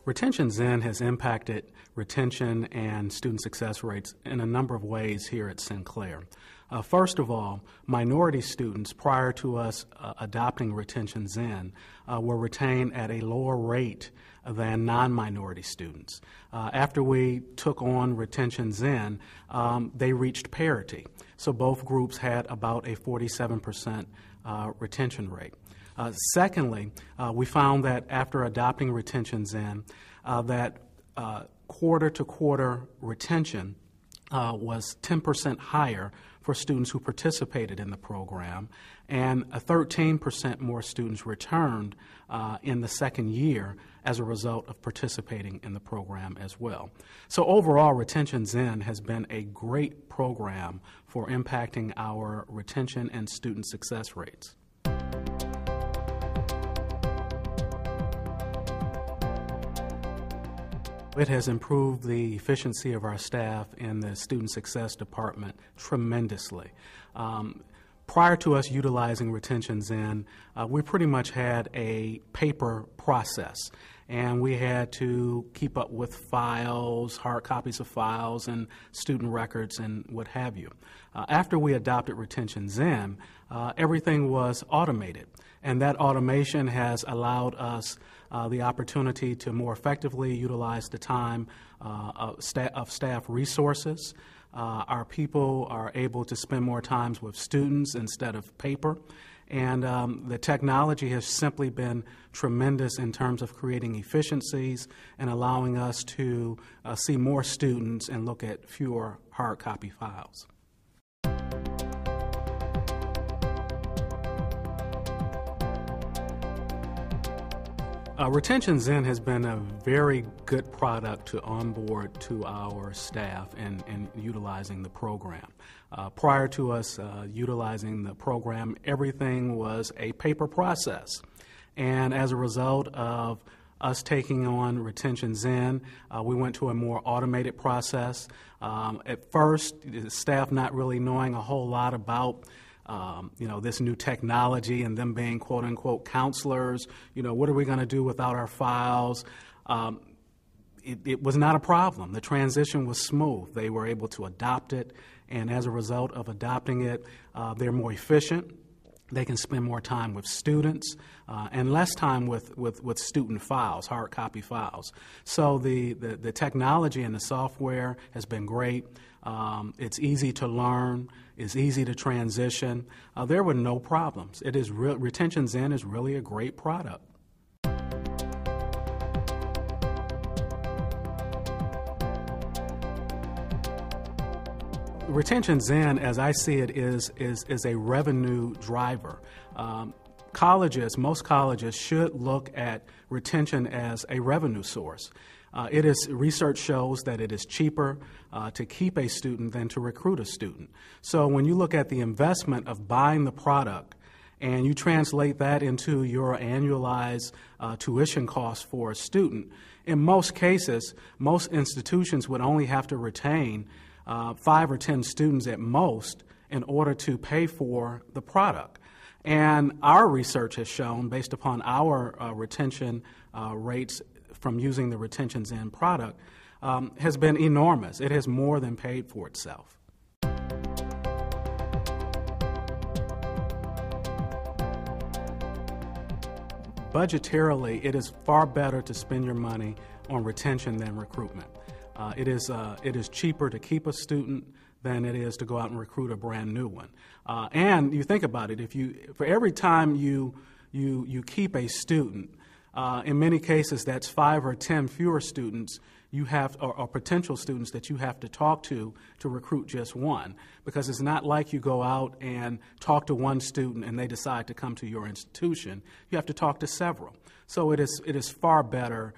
Retention Zen has impacted retention and student success rates in a number of ways here at Sinclair. First of all, minority students, prior to us adopting Retention Zen, were retained at a lower rate than non-minority students. After we took on Retention Zen, they reached parity. So both groups had about a 47% retention rate. Secondly, we found that after adopting Retention Zen, that quarter-to-quarter retention was 10% higher for students who participated in the program, and 13% more students returned in the second year as a result of participating in the program as well. So overall, Retention Zen has been a great program for impacting our retention and student success rates. It has improved the efficiency of our staff in the Student Success Department tremendously. Prior to us utilizing Retention Zen, we pretty much had a paper process, and we had to keep up with files, hard copies of files, and student records, and what have you. After we adopted Retention Zen, everything was automated, and that automation has allowed us the opportunity to more effectively utilize the time of staff resources. Our people are able to spend more time with students instead of paper. And the technology has simply been tremendous in terms of creating efficiencies and allowing us to see more students and look at fewer hard copy files. Retention Zen has been a very good product to onboard to our staff and utilizing the program. Prior to us utilizing the program, everything was a paper process. And as a result of us taking on Retention Zen, we went to a more automated process. At first, the staff not really knowing a whole lot about this new technology and them being quote-unquote counselors, what are we going to do without our files? It was not a problem. The transition was smooth. They were able to adopt it, and as a result of adopting it, they're more efficient. They can spend more time with students and less time with student files, hard copy files. So the technology and the software has been great. It's easy to learn. It's easy to transition. There were no problems. Retention Zen is really a great product. Retention Zen, as I see it, is a revenue driver. Most colleges should look at retention as a revenue source. Research shows that it is cheaper to keep a student than to recruit a student. So when you look at the investment of buying the product and you translate that into your annualized tuition cost for a student, in most cases, most institutions would only have to retain 5 or 10 students at most in order to pay for the product. And our research has shown, based upon our retention rates from using the Retention Zen product, has been enormous. It has more than paid for itself. Budgetarily, it is far better to spend your money on retention than recruitment. It is cheaper to keep a student than it is to go out and recruit a brand new one. And you think about it, for every time you keep a student, in many cases that's 5 or 10 fewer students you have, or potential students that you have to talk to recruit just one, because it's not like you go out and talk to one student and they decide to come to your institution. You have to talk to several. So it is far better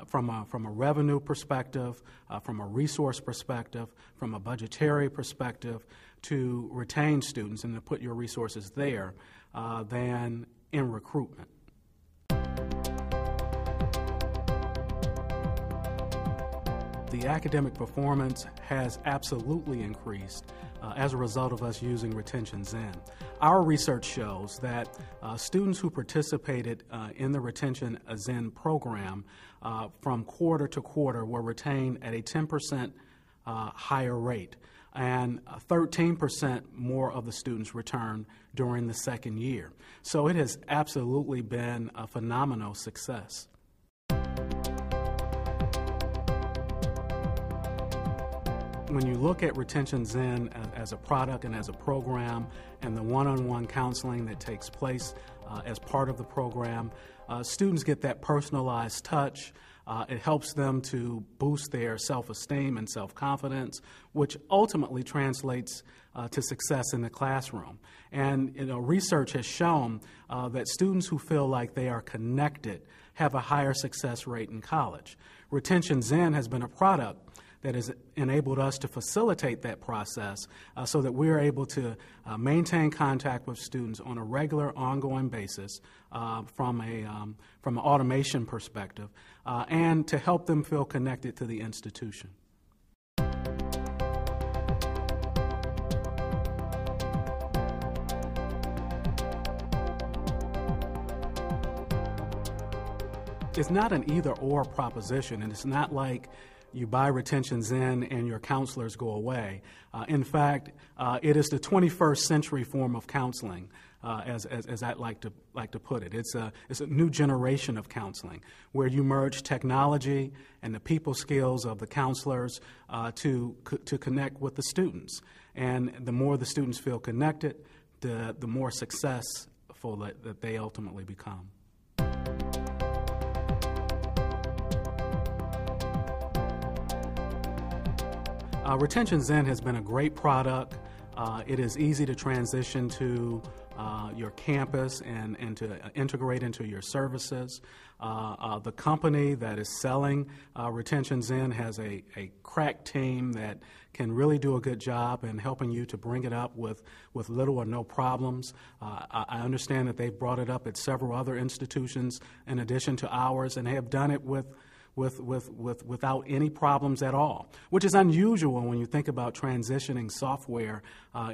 from a revenue perspective, from a resource perspective, from a budgetary perspective, to retain students and to put your resources there than in recruitment. the academic performance has absolutely increased as a result of us using Retention Zen. Our research shows that students who participated in the Retention Zen program from quarter to quarter were retained at a 10% higher rate, and 13% more of the students returned during the second year. So it has absolutely been a phenomenal success. When you look at Retention Zen as a product and as a program, and the one-on-one counseling that takes place as part of the program, students get that personalized touch. It helps them to boost their self-esteem and self-confidence, which ultimately translates to success in the classroom. And research has shown that students who feel like they are connected have a higher success rate in college. Retention Zen has been a product that has enabled us to facilitate that process so that we're able to maintain contact with students on a regular, ongoing basis from an automation perspective, and to help them feel connected to the institution. It's not an either-or proposition, and it's not like you buy Retention Zen and your counselors go away. In fact, it is the 21st century form of counseling, as I'd like to put it. It's a new generation of counseling where you merge technology and the people skills of the counselors to connect with the students. And the more the students feel connected, the more successful that they ultimately become. Retention Zen has been a great product. It is easy to transition to your campus and to integrate into your services. The company that is selling Retention Zen has a crack team that can really do a good job in helping you to bring it up with little or no problems. I understand that they've brought it up at several other institutions in addition to ours, and they have done it without any problems at all, which is unusual when you think about transitioning software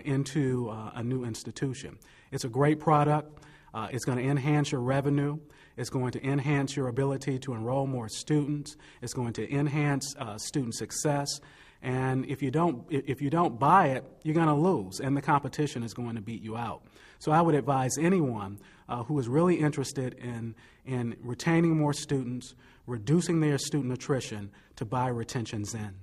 into a new institution. It's a great product. It's going to enhance your revenue. It's going to enhance your ability to enroll more students. It's going to enhance student success. And if you don't buy it, you're going to lose, and the competition is going to beat you out. So I would advise anyone who is really interested in retaining more students, reducing their student attrition, to buy Retention Zen.